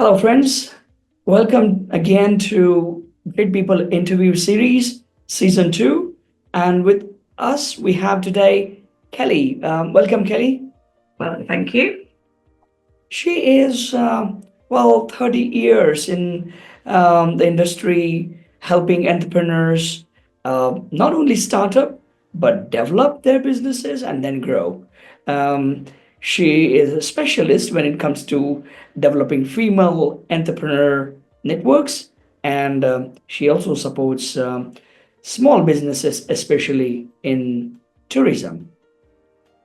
Hello, friends. Welcome again to Great People Interview Series, Season 2. And with us, we have today Kelly. Welcome, Kelly. Well, thank you. She is, 30 years in the industry, helping entrepreneurs not only start up, but develop their businesses and then grow. Um, she is a specialist when it comes to developing female entrepreneur networks, and she also supports small businesses, especially in tourism.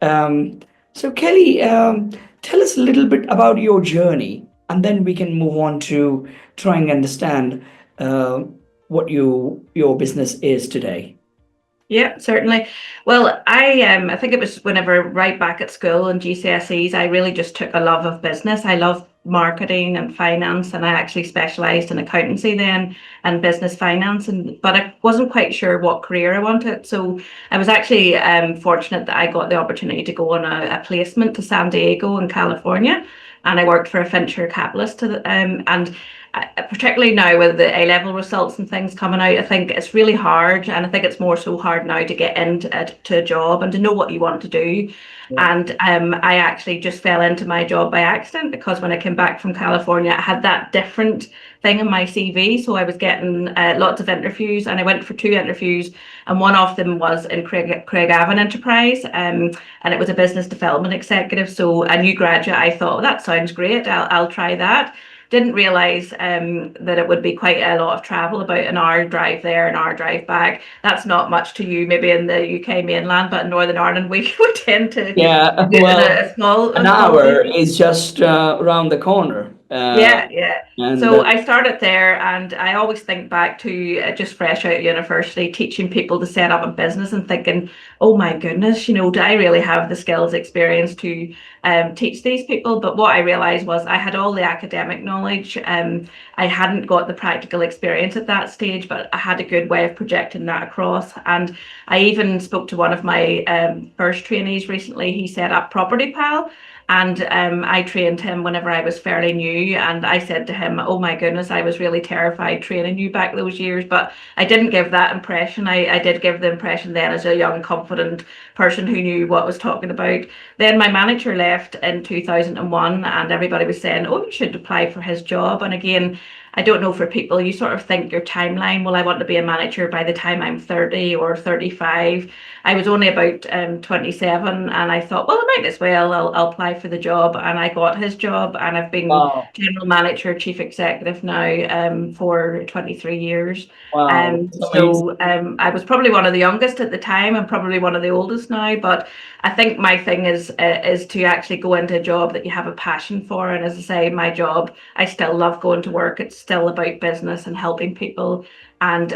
Um, so, Kelly, tell us a little bit about your journey, and then we can move on to trying to understand uh, what your business is today. Yeah, certainly. Well, I think it was whenever right back at school and GCSEs, I really just took a love of business. I love marketing and finance, and I actually specialised in accountancy then and business finance. But I wasn't quite sure what career I wanted. So I was actually fortunate that I got the opportunity to go on a placement to San Diego in California, and I worked for a venture capitalist. And particularly now with the A-level results and things coming out, I think it's really hard, and I think it's more so hard now to get into to a job and to know what you want to do. Yeah. And I actually just fell into my job by accident, because when I came back from California, I had that different thing in my CV. So I was getting lots of interviews, and I went for 2 interviews, and one of them was in Craigavon Enterprise, and it was a business development executive. So a new graduate, I thought, well, that sounds great. I'll try that. Didn't realise that it would be quite a lot of travel, about an hour drive there, an hour drive back. That's not much to you, maybe in the UK mainland, but in Northern Ireland, we would tend to do Yeah, it in well, an a small hour city. is just around the corner. Yeah. And So I started there, and I always think back to just fresh out of university, teaching people to set up a business and thinking, oh my goodness, do I really have the skills, experience to teach these people? But what I realized was I had all the academic knowledge. I hadn't got the practical experience at that stage, but I had a good way of projecting that across. And I even spoke to one of my first trainees recently. He set up Property Pal. And I trained him whenever I was fairly new. And I said to him, oh my goodness, I was really terrified training you back those years. But I didn't give that impression. I did give the impression then as a young, confident person who knew what I was talking about. Then my manager left in 2001, and everybody was saying, oh, you should apply for his job. And again, I don't know, for people, you sort of think your timeline, well, I want to be a manager by the time I'm 30 or 35. I was only about 27, and I thought, well, I might as well, I'll apply for the job. And I got his job, and I've been wow, general manager, chief executive now for 23 years. wow, that's amazing. I was probably one of the youngest at the time, and probably one of the oldest now, but I think my thing is to actually go into a job that you have a passion for. And as I say, my job, I still love going to work. It's still about business and helping people. And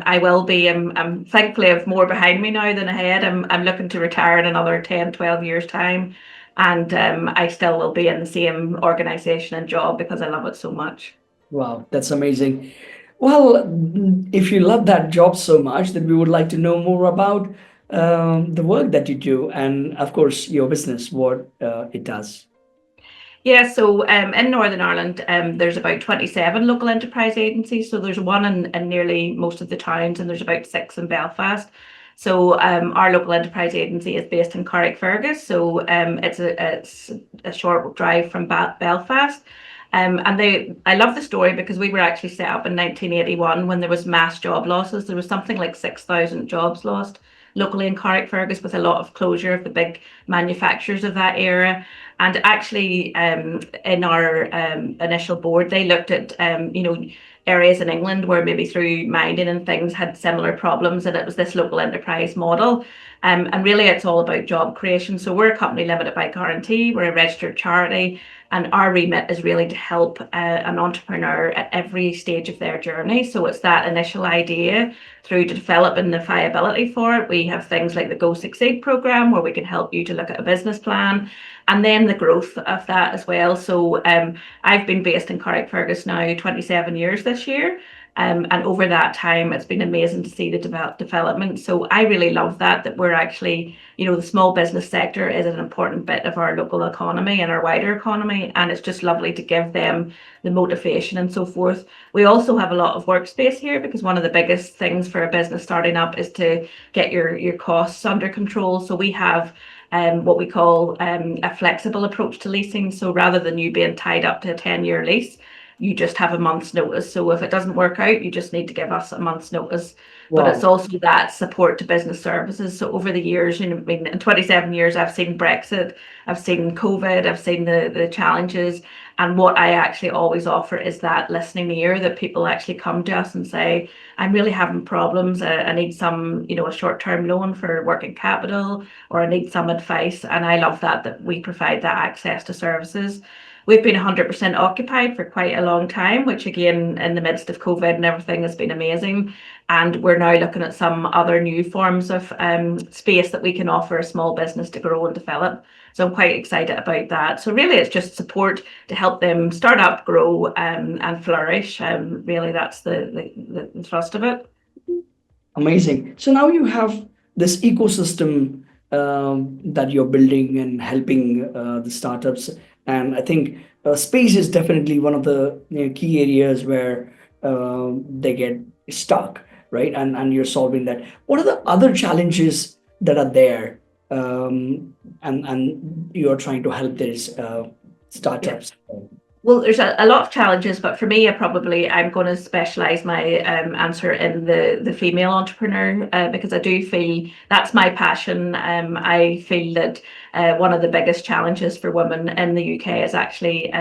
I will be, I'm thankfully I have more behind me now than ahead. I'm looking to retire in another 10, 12 years time. And I still will be in the same organisation and job because I love it so much. Wow, that's amazing. Well, if you love that job so much, then we would like to know more about the work that you do, and of course, your business, what it does. Yeah, so in Northern Ireland, there's about 27 local enterprise agencies. So there's one in nearly most of the towns, and there's about 6 in Belfast. So our local enterprise agency is based in Carrickfergus. So it's a short drive from Belfast. I love the story because we were actually set up in 1981 when there was mass job losses. There was something like 6,000 jobs lost locally in Carrickfergus, with a lot of closure of the big manufacturers of that era. And actually, in our initial board, they looked at areas in England where maybe through mining and things had similar problems, and it was this local enterprise model. And really, it's all about job creation. So we're a company limited by guarantee. We're a registered charity, and our remit is really to help an entrepreneur at every stage of their journey. So it's that initial idea through to developing the viability for it. We have things like the Go Succeed program, where we can help you to look at a business plan, and then the growth of that as well. So I've been based in Carrickfergus now 27 years this year. And over that time, it's been amazing to see the development. So I really love that we're actually, the small business sector is an important bit of our local economy and our wider economy. And it's just lovely to give them the motivation and so forth. We also have a lot of workspace here, because one of the biggest things for a business starting up is to get your costs under control. So we have what we call a flexible approach to leasing. So rather than you being tied up to a 10-year lease, you just have a month's notice. So if it doesn't work out, you just need to give us a month's notice. But it's Wow. also that support to business services. So over the years, I mean, in 27 years, I've seen Brexit, I've seen COVID, I've seen the challenges. And what I actually always offer is that listening ear, that people actually come to us and say, I'm really having problems. I need some, a short-term loan for working capital, or I need some advice. And I love that we provide that access to services. We've been 100% occupied for quite a long time, which again, in the midst of COVID and everything, has been amazing. And we're now looking at some other new forms of space that we can offer a small business to grow and develop. So I'm quite excited about that. So really, it's just support to help them start up, grow, and flourish. Really, that's the thrust of it. Amazing. So now you have this ecosystem that you're building and helping the startups, and I think space is definitely one of the key areas where they get stuck, right? And you're solving that. What are the other challenges that are there, and you're trying to help these Yeah. startups? Well, there's a lot of challenges, but for me, I'm going to specialize my answer in the female entrepreneur, because I do feel that's my passion. I feel that one of the biggest challenges for women in the UK is actually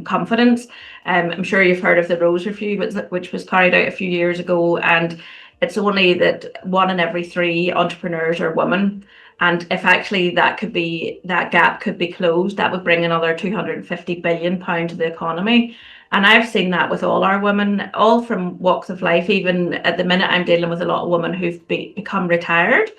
confidence. I'm sure you've heard of the Rose Review, which was carried out a few years ago, and it's only that 1 in every 3 entrepreneurs are women. And if actually that gap could be closed, that would bring another £250 billion to the economy. And I've seen that with all our women, all from walks of life. Even at the minute, I'm dealing with a lot of women who've become retired,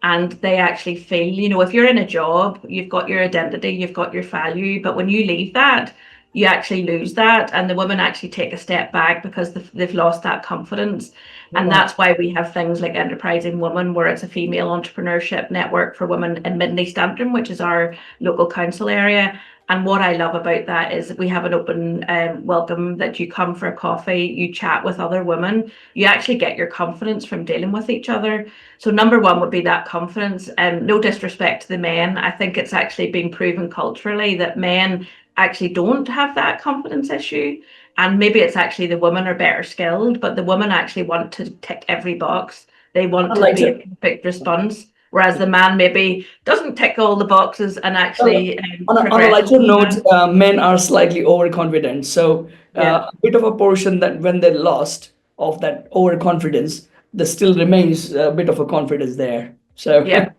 and they actually feel, if you're in a job, you've got your identity, you've got your value, but when you leave that, you actually lose that, and the women actually take a step back because they've lost that confidence. And Wow. that's why we have things like Enterprising Women, where it's a female entrepreneurship network for women in Mid and East Antrim, which is our local council area. And what I love about that is that we have an open welcome, that you come for a coffee, you chat with other women, you actually get your confidence from dealing with each other. So number one would be that confidence. No disrespect to the men. I think it's actually been proven culturally that men actually don't have that confidence issue. And maybe it's actually the women are better skilled, but the women actually want to tick every box. They want I'd to like be a to. perfect response, whereas the man maybe doesn't tick all the boxes and Well, actually on a progresses lighter from note, that. men are slightly overconfident. So Yeah, a bit of a portion that when they're lost of that overconfidence, there still remains a bit of a confidence there. So yeah.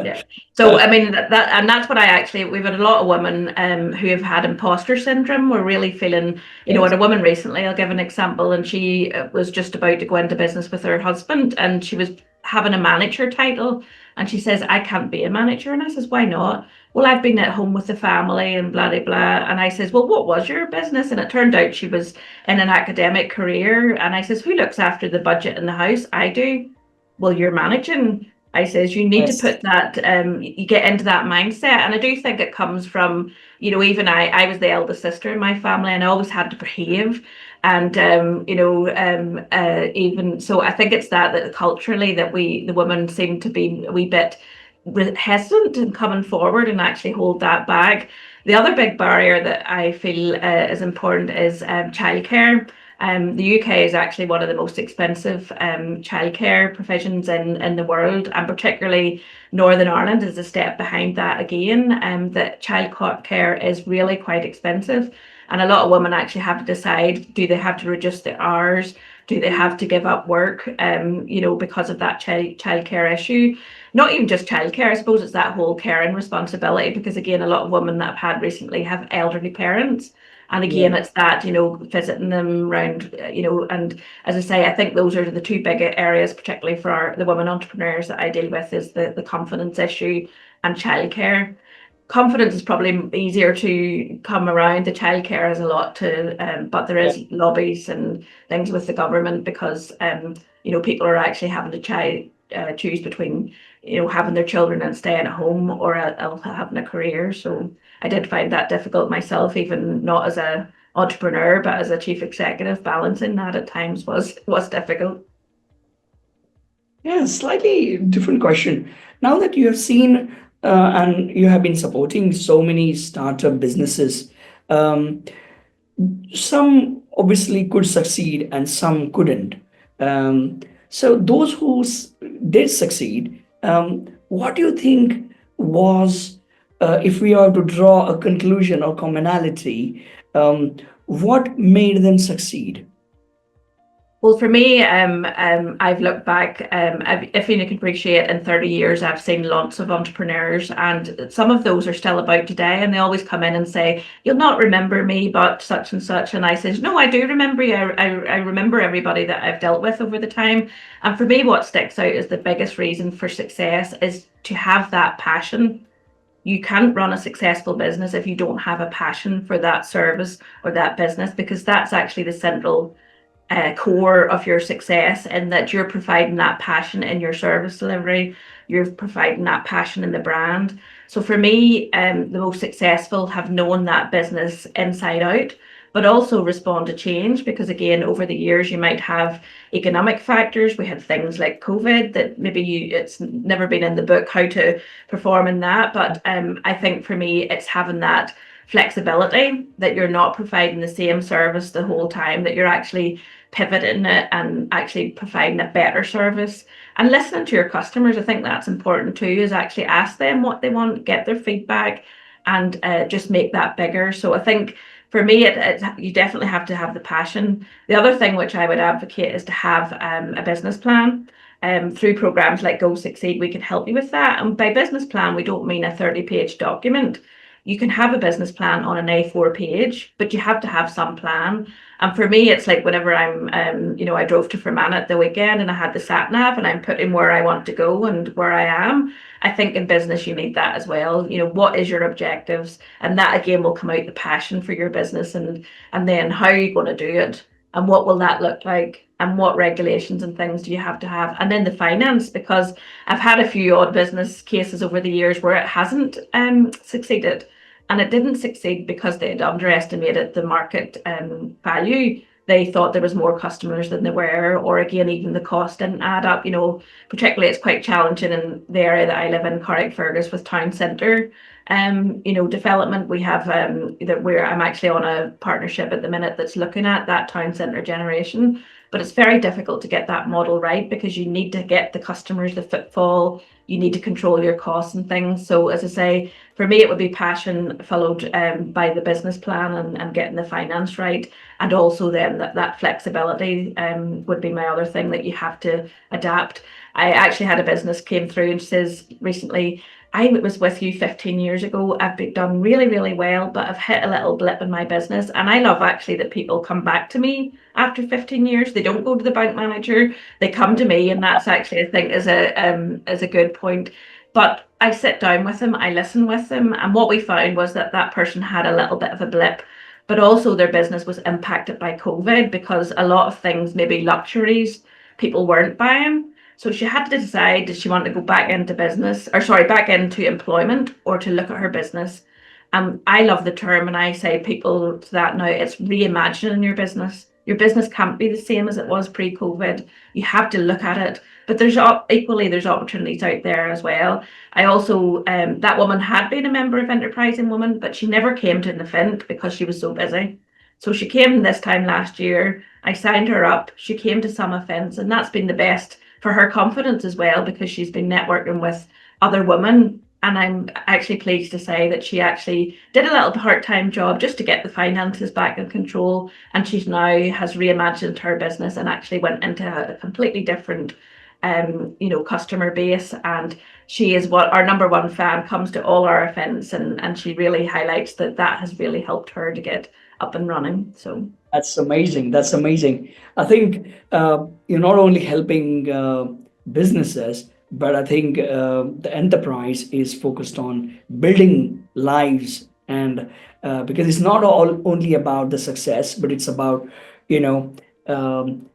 Yeah. So I mean and that's what we've had a lot of women who have had imposter syndrome. We're really feeling, yes, had a woman recently, I'll give an example, and she was just about to go into business with her husband, and she was having a manager title, and she says, I can't be a manager. And I says, why not? Well, I've been at home with the family and blah blah blah. And I says, well, what was your business? And it turned out she was in an academic career. And I says, who looks after the budget in the house? I do. Well, you're managing. I says you need to yes, put that, you get into that mindset. And I do think it comes from, even I was the eldest sister in my family, and I always had to behave. And, even so, I think it's that culturally that the women seem to be a wee bit hesitant in coming forward and actually hold that back. The other big barrier that I feel is important is childcare. The UK is actually one of the most expensive childcare provisions in the world, and particularly Northern Ireland is a step behind that again. That childcare is really quite expensive, and a lot of women actually have to decide: do they have to reduce their hours? Do they have to give up work? Because of that childcare issue. Not even just childcare, I suppose it's that whole caring responsibility. Because again, a lot of women that I've had recently have elderly parents. And yeah. again, it's that, visiting them around, and as I say, I think those are the two big areas, particularly for the women entrepreneurs that I deal with, is the confidence issue and childcare. confidence is probably easier to come around. The childcare has a lot to, but there is lobbies and things with the government because people are actually having to choose between having their children and staying at home or having a career. So I did find that difficult myself, even not as a entrepreneur, but as a chief executive, balancing that at times was difficult. Yeah, slightly different question. Now that you have seen and you have been supporting so many startup businesses, um, some obviously could succeed and some couldn't. Um, so those who did succeed, what do you think was, if we are to draw a conclusion or commonality, what made them succeed? Well, for me, I've looked back. If you can appreciate, in 30 years, I've seen lots of entrepreneurs, and some of those are still about today. And they always come in and say, "You'll not remember me, but such and such." And I says, "No, I do remember you. I remember everybody that I've dealt with over the time." And for me, what sticks out is the biggest reason for success is to have that passion. You can't run a successful business if you don't have a passion for that service or that business, because that's actually the central core of your success, and that you're providing that passion in your service delivery, you're providing that passion in the brand. So for me, the most successful have known that business inside out, but also respond to change, because again, over the years you might have economic factors. We had things like COVID that maybe it's never been in the book how to perform in that, but I think for me it's having that flexibility, that you're not providing the same service the whole time, that you're actually pivoting it and actually providing a better service and listening to your customers. I think that's important too, is actually ask them what they want, get their feedback, and just make that bigger. So I think for me, you definitely have to have the passion. The other thing which I would advocate is to have a business plan. Through programs like Go Succeed, we can help you with that. And by business plan, we don't mean a 30-page document. You can have a business plan on an A4 page, but you have to have some plan. And for me, it's like whenever I drove to Fermanagh the weekend and I had the sat nav and I'm putting where I want to go and where I am. I think in business you need that as well. What is your objectives? And that again will come out the passion for your business, and then how are you going to do it? And what will that look like? And what regulations and things do you have to have? And then the finance, because I've had a few odd business cases over the years where it hasn't succeeded. And it didn't succeed because they had underestimated the market value. They thought there was more customers than there were, or again, even the cost didn't add up. Particularly it's quite challenging in the area that I live in, Carrickfergus, with town centre development. We have I'm actually on a partnership at the minute that's looking at that town centre generation. But it's very difficult to get that model right, because you need to get the customers, the footfall, you need to control your costs and things. So as I say, for me, it would be passion followed by the business plan and getting the finance right. And also then that flexibility would be my other thing, that you have to adapt. I actually had a business came through and says recently, I was with you 15 years ago. I've done really, really well, but I've hit a little blip in my business. And I love actually that people come back to me after 15 years. They don't go to the bank manager, they come to me. And that's actually, I think, is a good point. But I sit down with them, I listen with them. And what we found was that person had a little bit of a blip, but also their business was impacted by COVID, because a lot of things, maybe luxuries, people weren't buying. So she had to decide, did she want to go back into back into employment, or to look at her business. I love the term, and I say people to that now, it's reimagining your business. Your business can't be the same as it was pre-COVID. You have to look at it. But there's opportunities out there as well. I also, that woman had been a member of Enterprising Women, but she never came to an event because she was so busy. So she came this time last year. I signed her up. She came to some events, and that's been the best for her confidence as well, because she's been networking with other women. And I'm actually pleased to say that she actually did a little part-time job just to get the finances back in control. And she's now has reimagined her business and actually went into a completely different customer base. And she is what our number one fan, comes to all our events, and she really highlights that has really helped her to get up and running. So That's amazing. That's amazing. I think you're not only helping businesses, but I think the enterprise is focused on building lives. And because it's not all only about the success, but it's about, you know, um,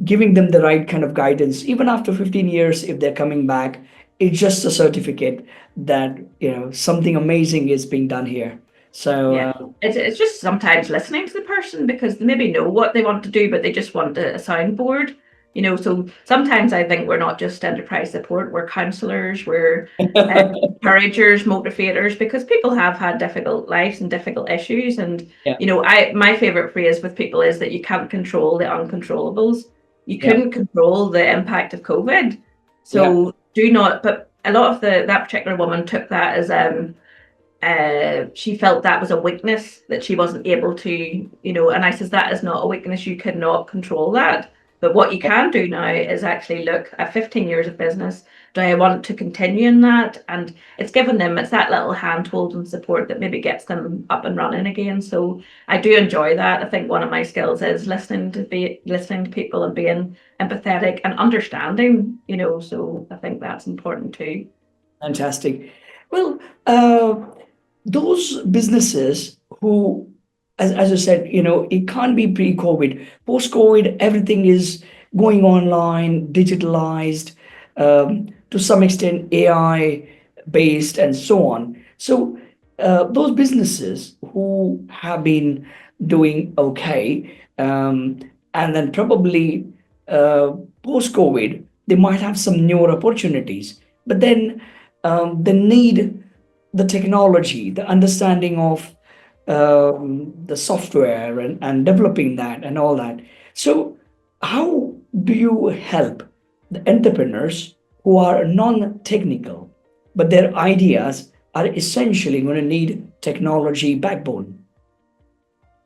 giving them the right kind of guidance. Even after 15 years, if they're coming back, it's just a certificate that, something amazing is being done here. So, Yeah. It's just sometimes listening to the person because they maybe know what they want to do, but they just want a soundboard. So sometimes I think we're not just enterprise support, we're counselors, we're encouragers, motivators, because people have had difficult lives and difficult issues. And, yeah, my favorite phrase with people is that you can't control the uncontrollables. You yeah, couldn't control the impact of COVID. yeah, So do not, but a lot of that particular woman took that as, she felt that was a weakness that she wasn't able to, and I says that is not a weakness. You cannot control that. But what you can do now is actually look at 15 years of business. Do I want to continue in that? And it's that little handhold and support that maybe gets them up and running again. So I do enjoy that. I think one of my skills is listening to people and being empathetic and understanding, so I think that's important too. fantastic. Well, uh, those businesses who, as I said, it can't be pre-COVID. Post-COVID, everything is going online, digitalized, to some extent AI based, and so on. So those businesses who have been doing okay, and then probably uh, post-COVID, they might have some newer opportunities, but then they need the technology, the understanding of the software, and developing that and all that. So, how do you help the entrepreneurs who are non technical, but their ideas are essentially going to need technology backbone?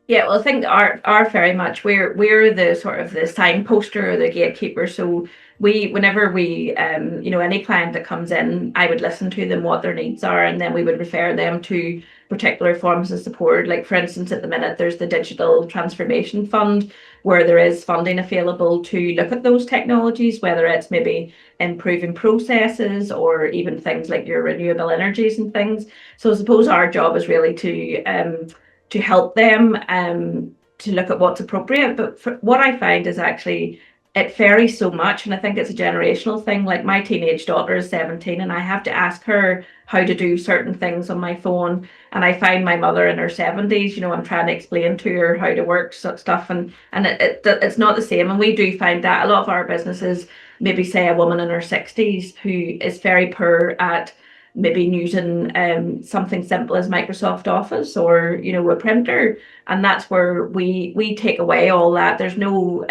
Yeah, well, I think are very much we're the sort of the signposter or the gatekeeper. So whenever we any client that comes in, I would listen to them what their needs are, and then we would refer them to particular forms of support. Like for instance, at the minute there's the Digital Transformation Fund where there is funding available to look at those technologies, whether it's maybe improving processes or even things like your renewable energies and things. So I suppose our job is really to help them to look at what's appropriate. But what I find is actually it varies so much, and I think it's a generational thing. Like my teenage daughter is 17, and I have to ask her how to do certain things on my phone. And I find my mother in her 70s, I'm trying to explain to her how to work stuff, and it's not the same. And we do find that a lot of our businesses, maybe say a woman in her 60s who is very poor at maybe using something simple as Microsoft Office or a printer, and that's where we take away all that. There's no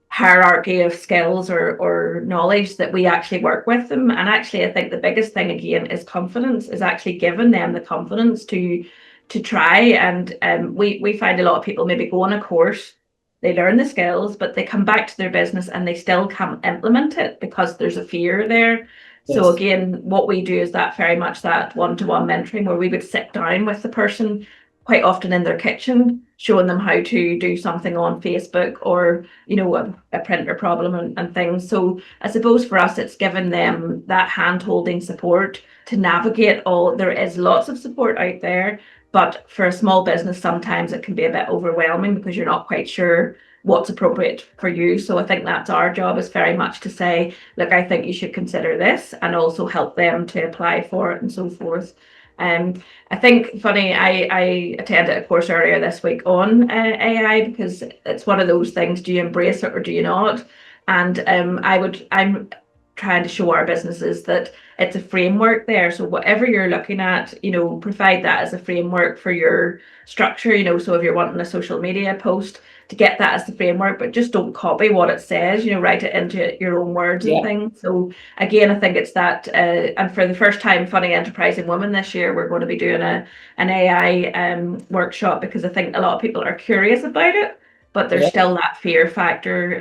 hierarchy of skills or knowledge that we actually work with them. And actually I think the biggest thing again is confidence, is actually giving them the confidence to try. And we find a lot of people maybe go on a course, they learn the skills, but they come back to their business and they still can't implement it because there's a fear there. So Yes. again, what we do is that very much that one-to-one mentoring where we would sit down with the person quite often in their kitchen, showing them how to do something on Facebook or, a printer problem and things. So I suppose for us, it's given them that hand-holding support to navigate all. There is lots of support out there, but for a small business, sometimes it can be a bit overwhelming because you're not quite sure what's appropriate for you. So I think that's our job, is very much to say, look, I think you should consider this, and also help them to apply for it and so forth. I think funny, I attended a course earlier this week on AI because it's one of those things. Do you embrace it or do you not? And I'm trying to show our businesses that it's a framework there. So whatever you're looking at, provide that as a framework for your structure. So if you're wanting a social media post, to get that as the framework, but just don't copy what it says, write it into your own words and Yeah. things. So again, I think it's that, and for the first time, Funny Enterprising Women this year, we're going to be doing an AI workshop, because I think a lot of people are curious about it, but there's Yeah. still that fear factor,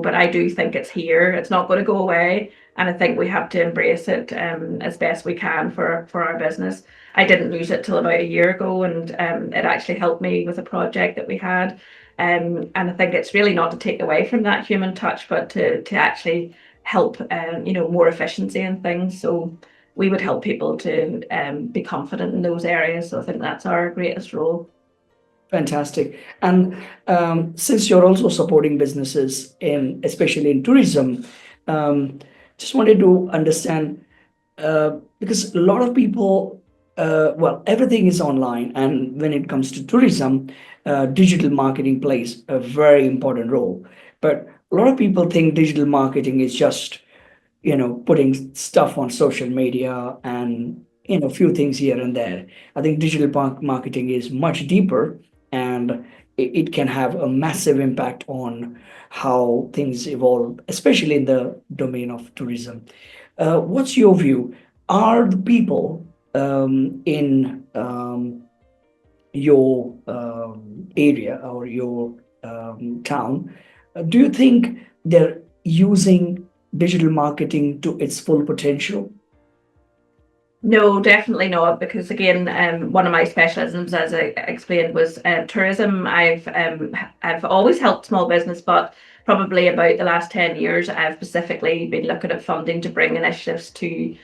but I do think it's here. It's not going to go away. And I think we have to embrace it as best we can for our business. I didn't use it till about a year ago, and it actually helped me with a project that we had. And I think it's really not to take away from that human touch, but to actually help, more efficiency and things. So we would help people to be confident in those areas. So I think that's our greatest role. Fantastic. And since you're also supporting businesses in, especially in tourism, um, just wanted to understand because a lot of people, well, everything is online, and when it comes to tourism, digital marketing plays a very important role. But a lot of people think digital marketing is just putting stuff on social media and few things here and there. I think digital marketing is much deeper, and it can have a massive impact on how things evolve, especially in the domain of tourism. What's your view? Are the people in your area or your town, do you think they're using digital marketing to its full potential? No, definitely not, because again, one of my specialisms, as I explained, was tourism. I've always helped small business, but probably about the last 10 years, I've specifically been looking at funding to bring initiatives to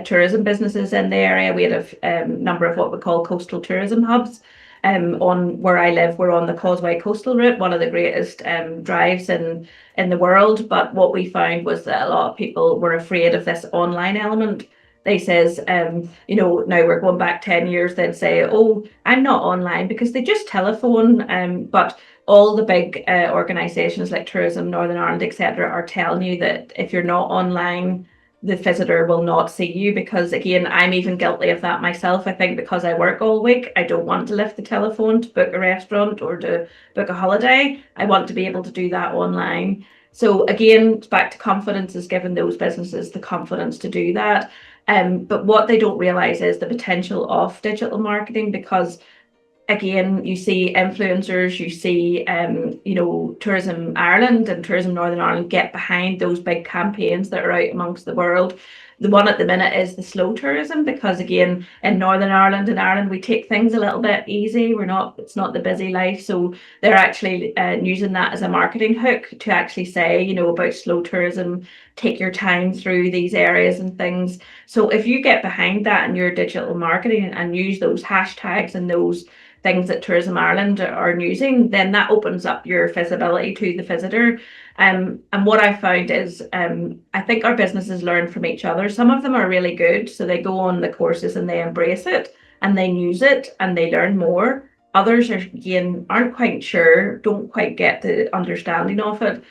tourism businesses in the area. We had a number of what we call coastal tourism hubs. On where I live, we're on the Causeway Coastal Route, one of the greatest drives in the world. But what we found was that a lot of people were afraid of this online element. They says, now we're going back 10 years, they'd say, oh, I'm not online, because they just telephone. But all the big organisations like Tourism Northern Ireland, etc., are telling you that if you're not online, the visitor will not see you. Because again, I'm even guilty of that myself. I think because I work all week, I don't want to lift the telephone to book a restaurant or to book a holiday. I want to be able to do that online. So again, back to confidence, is giving those businesses the confidence to do that. But what they don't realise is the potential of digital marketing, because again, you see influencers, you see, Tourism Ireland and Tourism Northern Ireland get behind those big campaigns that are out amongst the world. The one at the minute is the slow tourism, because again, in Northern Ireland and Ireland, we take things a little bit easy. It's not the busy life. So they're actually using that as a marketing hook to actually say, about slow tourism, take your time through these areas and things. So if you get behind that in your digital marketing and use those hashtags and those things that Tourism Ireland are using, then that opens up your visibility to the visitor. And what I found is, I think our businesses learn from each other. Some of them are really good, so they go on the courses and they embrace it and they use it and they learn more. Others are, again, aren't quite sure, don't quite get the understanding of it,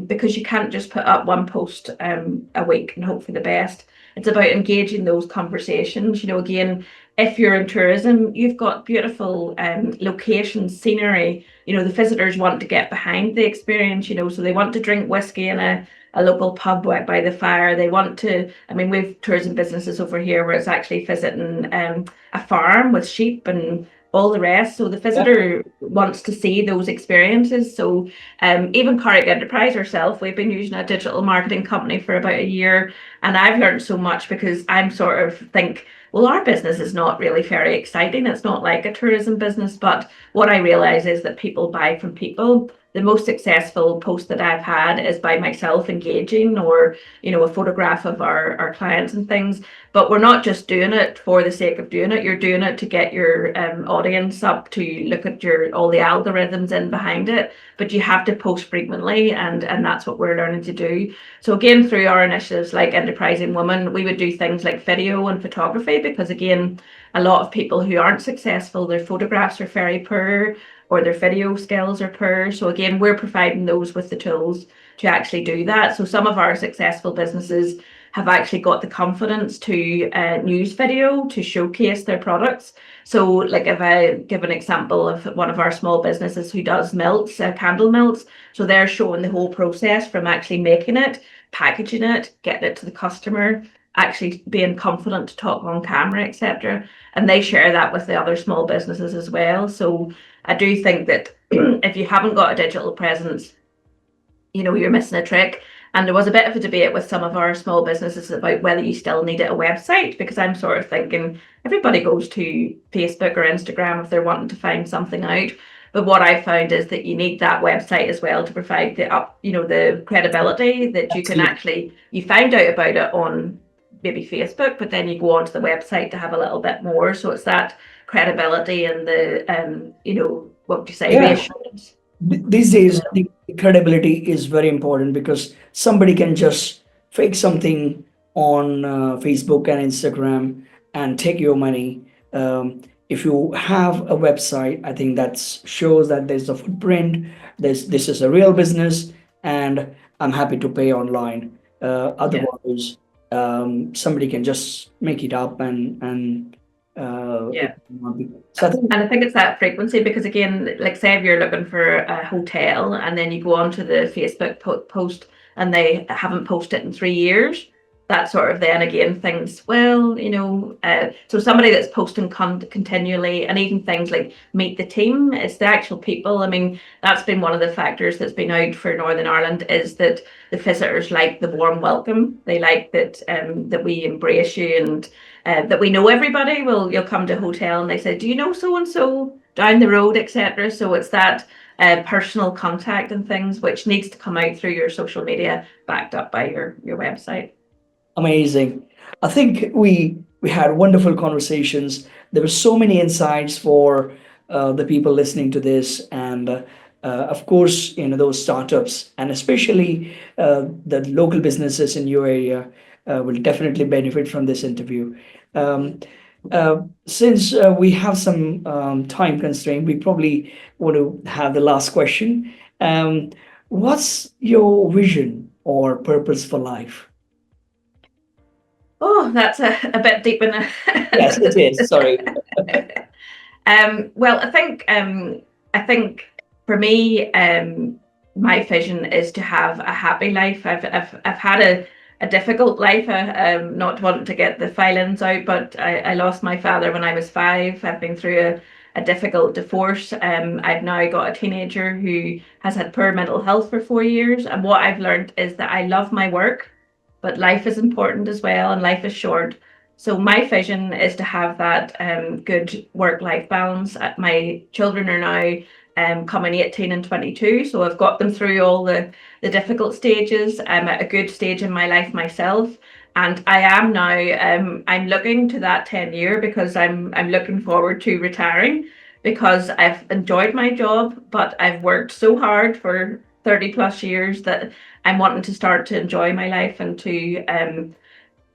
because you can't just put up one post a week and hope for the best. It's about engaging those conversations. Again, if you're in tourism, you've got beautiful locations, scenery. The visitors want to get behind the experience, so they want to drink whiskey in a local pub by the fire. They want to, we've tourism businesses over here where it's actually visiting a farm with sheep and all the rest. So the visitor wants to see those experiences. So even Carrick Enterprise herself, we've been using a digital marketing company for about a year, and I've learned so much, because I'm sort of think, well, our business is not really very exciting. It's not like a tourism business. But what I realize is that people buy from people. The most successful post that I've had is by myself engaging, or a photograph of our clients and things. But we're not just doing it for the sake of doing it. You're doing it to get your audience up, to look at all the algorithms in behind it. But you have to post frequently, and that's what we're learning to do. So again, through our initiatives like Enterprising Women, we would do things like video and photography, because again, a lot of people who aren't successful, their photographs are very poor, or their video skills are poor. So again, we're providing those with the tools to actually do that. So some of our successful businesses have actually got the confidence to use video to showcase their products. So like, if I give an example of one of our small businesses who does melts, candle melts, so they're showing the whole process from actually making it, packaging it, getting it to the customer, actually being confident to talk on camera, etc. And they share that with the other small businesses as well. So I do think that if you haven't got a digital presence, you're missing a trick. And there was a bit of a debate with some of our small businesses about whether you still needed a website, because I'm sort of thinking everybody goes to Facebook or Instagram if they're wanting to find something out. But what I found is that you need that website as well to provide the credibility that you can actually, you find out about it on maybe Facebook, but then you go onto the website to have a little bit more. So it's that credibility and the, what would you say, Yeah. reassurance. These days, the credibility is very important because somebody can just fake something on Facebook and Instagram and take your money. If you have a website, I think that shows that there's a footprint. This is a real business, and I'm happy to pay online. Yeah. Otherwise, somebody can just make it up and it Yeah. will not be. So I think. And I think it's that frequency because, again, like say if you're looking for a hotel and then you go onto the Facebook post and they haven't posted in 3 years, that sort of then again thinks, well, so somebody that's posting continually, and even things like meet the team, it's the actual people. I mean, that's been one of the factors that's been out for Northern Ireland, is that the visitors like the warm welcome. They like that we embrace you, and that we know everybody. You'll come to a hotel and they say, do you know so and so down the road, etc. So it's that personal contact and things which needs to come out through your social media, backed up by your website. Amazing. I think we had wonderful conversations. There were so many insights for the people listening to this, and of course, those startups, and especially the local businesses in your area will definitely benefit from this interview. Um, since we have some time constraint, we probably want to have the last question. What's your vision or purpose for life? Oh, that's a bit deep in Yes, it is. Sorry. Well, I think for me, my vision is to have a happy life. I've had a difficult life. Not wanting to get the violence out, but I lost my father when I was 5. I've been through a difficult divorce. I've now got a teenager who has had poor mental health for 4 years. And what I've learned is that I love my work, but life is important as well, and life is short. So my vision is to have that good work-life balance. My children are now coming 18 and 22, so I've got them through all the difficult stages. I'm at a good stage in my life myself, and I am now. I'm looking to that 10 year because I'm looking forward to retiring, because I've enjoyed my job, but I've worked so hard for 30 plus years that I'm wanting to start to enjoy my life and to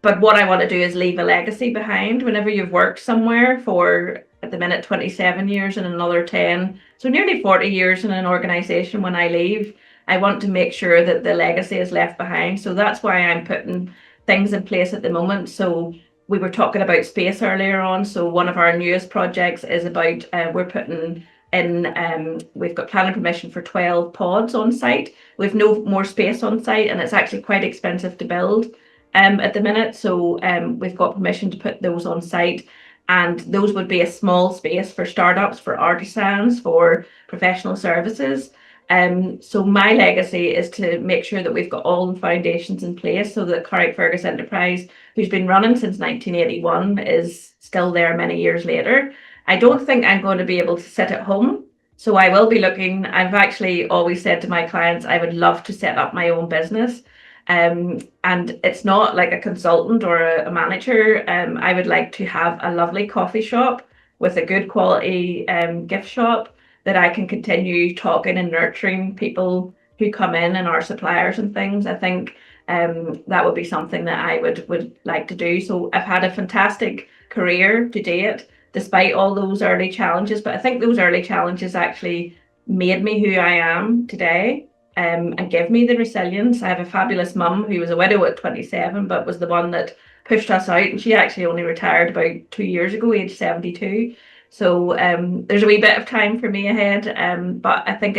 but what I want to do is leave a legacy behind. Whenever you've worked somewhere for, at the minute, 27 years and another 10, so nearly 40 years in an organization, when I leave, I want to make sure that the legacy is left behind. So that's why I'm putting things in place at the moment. So we were talking about space earlier on. So one of our newest projects is about, we're putting in, we've got planning permission for 12 pods on site. We've no more space on site, and it's actually quite expensive to build at the minute. So we've got permission to put those on site, and those would be a small space for startups, for artisans, for professional services. So my legacy is to make sure that we've got all the foundations in place so that Carrickfergus enterprise, who's been running since 1981, is still there many years later. I don't think I'm going to be able to sit at home. So I will be looking. I've actually always said to my clients, I would love to set up my own business. And it's not like a consultant or a manager. I would like to have a lovely coffee shop with a good quality gift shop that I can continue talking and nurturing people who come in and our suppliers and things. I think that would be something that I would like to do. So I've had a fantastic career to date, despite all those early challenges. But I think those early challenges actually made me who I am today. And give me the resilience. I have a fabulous mum who was a widow at 27, but was the one that pushed us out. And she actually only retired about 2 years ago, age 72. So there's a wee bit of time for me ahead. But I think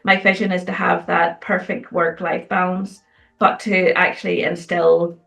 my vision is to have that perfect work-life balance, but to actually instill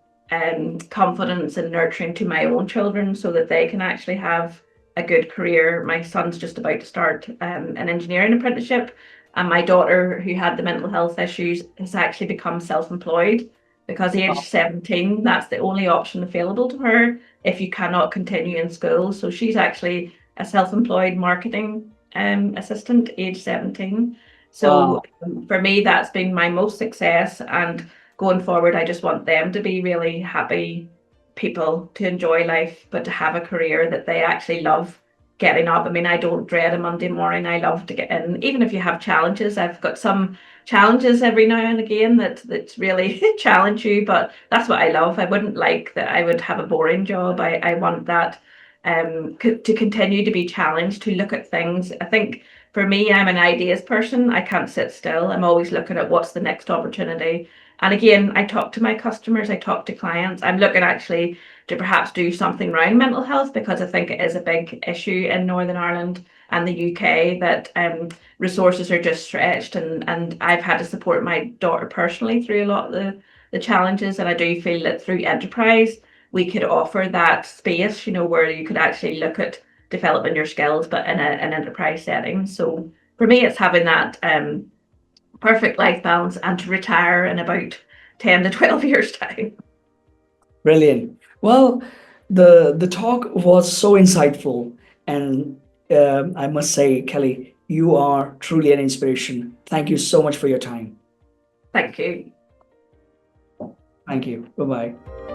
confidence and nurturing to my own children so that they can actually have a good career. My son's just about to start an engineering apprenticeship, and my daughter, who had the mental health issues, has actually become self-employed, because age 17, that's the only option available to her if you cannot continue in school. So she's actually a self-employed marketing assistant, age 17. So Wow. for me, that's been my most success. And going forward, I just want them to be really happy people to enjoy life, but to have a career that they actually love getting up. I mean, I don't dread a Monday morning. I love to get in, even if you have challenges. I've got some challenges every now and again that really challenge you, but that's what I love. I wouldn't like that I would have a boring job. I want that to continue to be challenged, to look at things. I think for me, I'm an ideas person. I can't sit still. I'm always looking at what's the next opportunity. And again, I talk to my customers, I talk to clients. I'm looking actually to perhaps do something around mental health, because I think it is a big issue in Northern Ireland and the UK, that resources are just stretched, and I've had to support my daughter personally through a lot of the challenges. And I do feel that through enterprise, we could offer that space, where you could actually look at developing your skills, but in an enterprise setting. So for me, it's having that perfect life balance and to retire in about 10 to 12 years' time. Brilliant. Well, the talk was so insightful, and I must say, Kelly, you are truly an inspiration. Thank you so much for your time. Thank you. Thank you. Bye bye.